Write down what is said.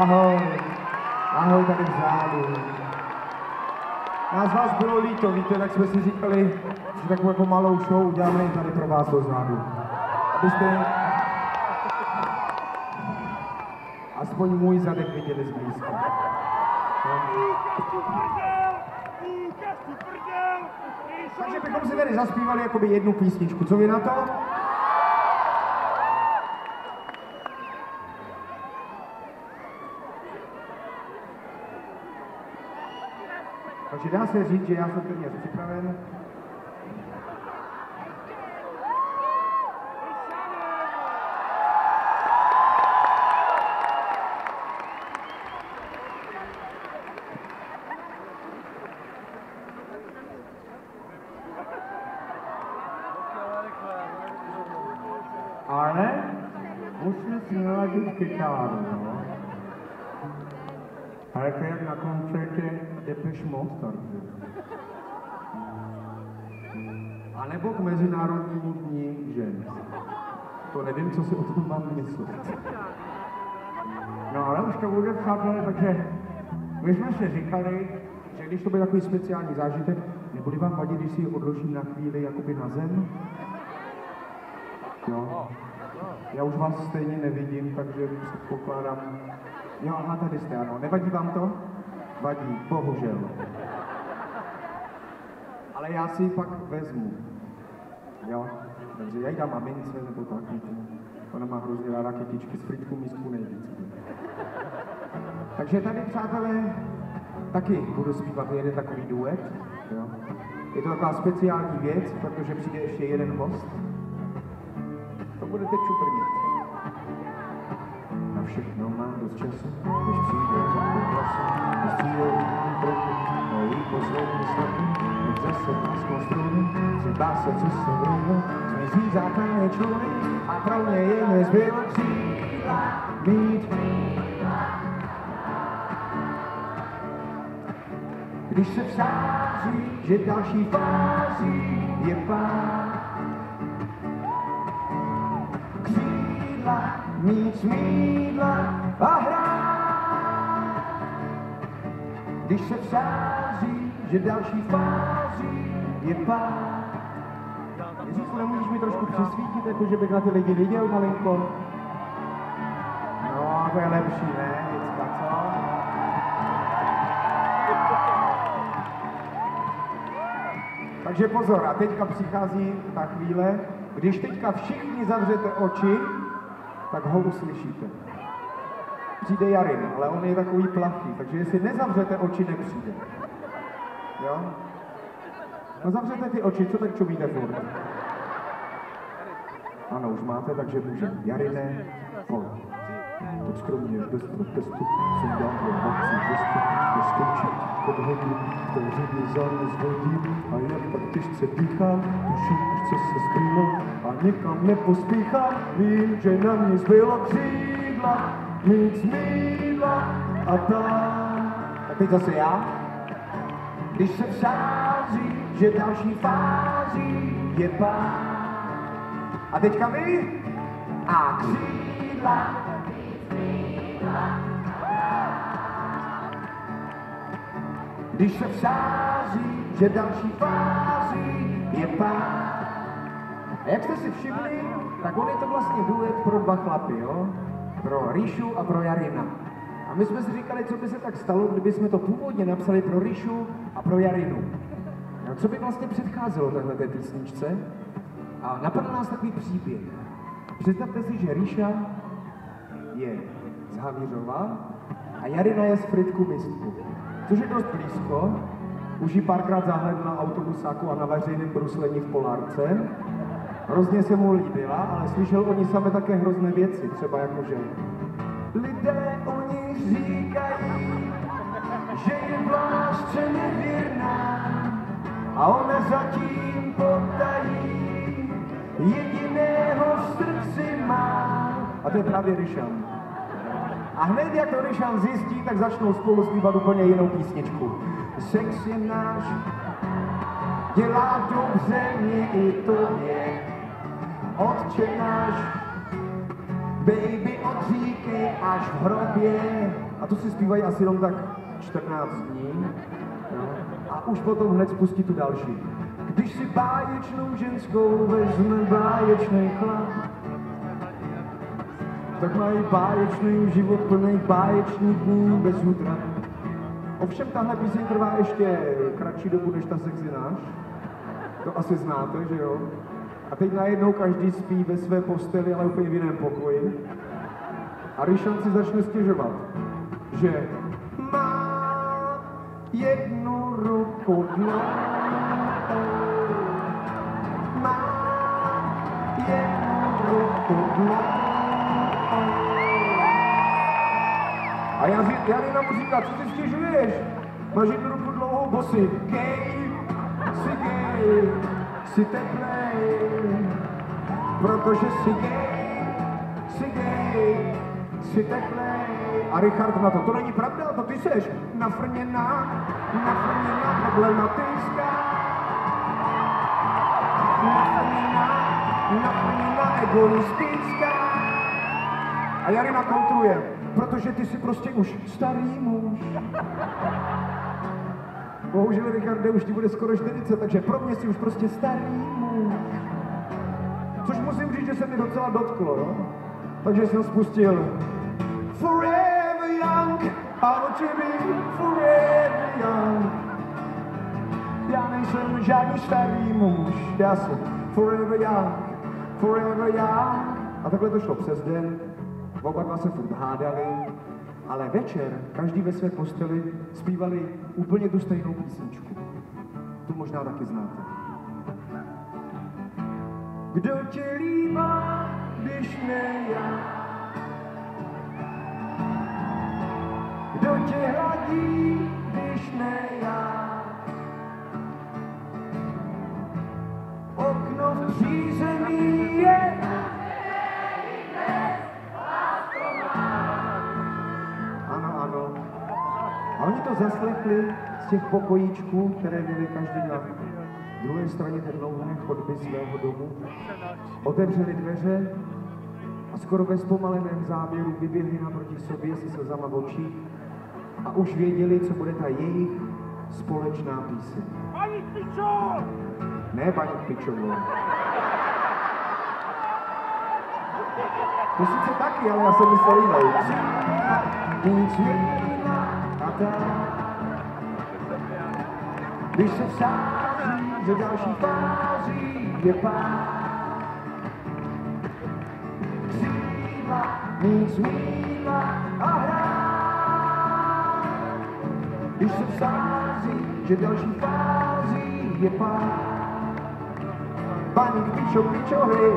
Ahoj. Ahoj tady vzadu. Nás vás bylo líto, víte, tak jsme si říkali, že takovou jako malou show uděláme i tady pro vás dozadu. Abyste aspoň můj zadek viděli zblízka. Takže bychom si tady zaspívali jakoby jednu písničku. Co vy na to? Takže dá se říct, že já jsem téměř připraven. Ale musíme si naladit kytáru, no. Ale to je jak na koncertě Depeche Mode startuje. A nebo k Mezinárodnímu dní žen. To nevím, co si o tom mám myslet. No ale už to bude, přátelé, takže my jsme si říkali, že když to bude takový speciální zážitek, nebude vám vadit, když si ji odložím na chvíli jakoby na zem? Jo. Já už vás stejně nevidím, takže předpokládám. Jo, aha, tady jste, ano. Nevadí vám to? Vadí, bohužel. Ale já si ji pak vezmu. Jo, takže já jí dám mamince nebo tak. Ona má hrozně ráda kytičky, z fritku místku nejvíc. Takže tady, přátelé, taky budu zpívat jeden takový duet. Jo. Je to taková speciální věc, protože přijde ještě jeden host. To budete čuprnit. Na všechno mám dost času, když přijde takový hlasu, když přijde trochu mojí poslední stopy, když zase páskou struny, třeba se co se vrhlo, zmizí základné čluny a pro mě je nezbylo křídla mít. Když se vsází, že další fází je pád, mít smídla a hrát. Když se vsází, že další fází je pád. Ježíšku, nemůžeš mi trošku přisvítit, jako že bych na ty lidi viděl malinko? No, to je lepší, ne? Děcka, co? Takže pozor, a teďka přichází ta chvíle, když teďka všichni zavřete oči, tak ho uslyšíte. Přijde Jarin, ale on je takový plachý, takže jestli nezavřete oči, nepřijde. Jo? No zavřete ty oči, co tak čumíte furt? Ano, už máte, takže může. Jarine, pojď. Pojď skromně, bez protestu, jsem dám do mocí testu, neskočit pod hodinu, to řadě za mě zvodím, a jak tak těžce dýchám, tuším, až co se skrýlo, a nikam nepospíchám, vím, že na mě zbylo křídla, mít smídla a tak. A teď zase já. Když se vsází, že další fází je pád. A teďka vy. A křídla. Když se vsází, že další fází je pád. A jak jste si všimli, tak on je to vlastně duet pro dva chlapy, jo? Pro Ríšu a pro Jarina. A my jsme si říkali, co by se tak stalo, kdyby jsme to původně napsali pro Ríšu a pro Jarinu. No, co by vlastně předcházelo téhleté písničce? A napadl nás takový příběh. Představte si, že Ríša je z Havířova a Jarina je z Fritku Mistku. Což je dost blízko, už ji párkrát zahlédl na autobusáku a na veřejném bruslení v Polárce. Hrozně se mu líbila, ale slyšel o ní samé také hrozné věci, třeba jako že lidé o ní říkají, že je v lásce nevěrná a ona zatím potají jediného v srdci má. A to je právě Ryšan. A hned jak to Ryšan zjistí, tak začnou spolu zpívat úplně jinou písničku. Sex je náš, dělá dobře mě i tobě. Otče náš, baby, odříkej až v hrobě. A to si zpívají asi jenom tak 14 dní. Jo? A už potom hned spustí tu další. Když si báječnou ženskou vezme báječný chlap, tak mají báječný život plný báječných dní bez útrat. Ovšem tahle píseň trvá ještě kratší dobu než ta Sexy náš. To asi znáte, že jo? A teď najednou každý spí ve své posteli, ale úplně v jiném pokoji. A Ryšan si začne stěžovat, že má jednu ruku dlouhou, má jednu ruku dlouhou. A Janina mu říká, co si stěžuješ? Máš jednu ruku dlouhou, bo jsi gay, jsi teplej, protože jsi gay, jsi teplej. A Richard na to není pravda, to ty seš nafrněná, problematická, nafrněná, egoistická. A Jarina kontruje, protože ty jsi prostě už starý muž. Bohužel, Richarde, už ti bude skoro 40, takže pro mě jsi už prostě starý muž. Což musím říct, že se mi docela dotklo, jo? Takže jsem spustil Forever young, I want to be forever young. Já nejsem žádný starý muž, já jsem forever young. A takhle to šlo přes den, oba dva se furt hádali, ale večer každý ve své posteli zpívali úplně tu stejnou písničku. Tu možná taky znáte. Kdo tě líbá, když ne já? Kdo tě hladí, když ne já? Okno v přízemí je a oni to zaslechli z těch pokojíčků, které měli každý na druhé straně té dlouhé chodby svého domu. Otevřeli dveře a skoro ve zpomaleném záběru vyběhli naproti sobě se slzama v očích a už věděli, co bude ta jejich společná píseň. Paní Pičo! Ne, paní Pičovou. To sice taky, ale já jsem myslel jinou. Když se vsází, že další fází je pár. Křídla, mít smíla a hrát. Když se vsází, že další fází je pár. Paní Pičo, hej.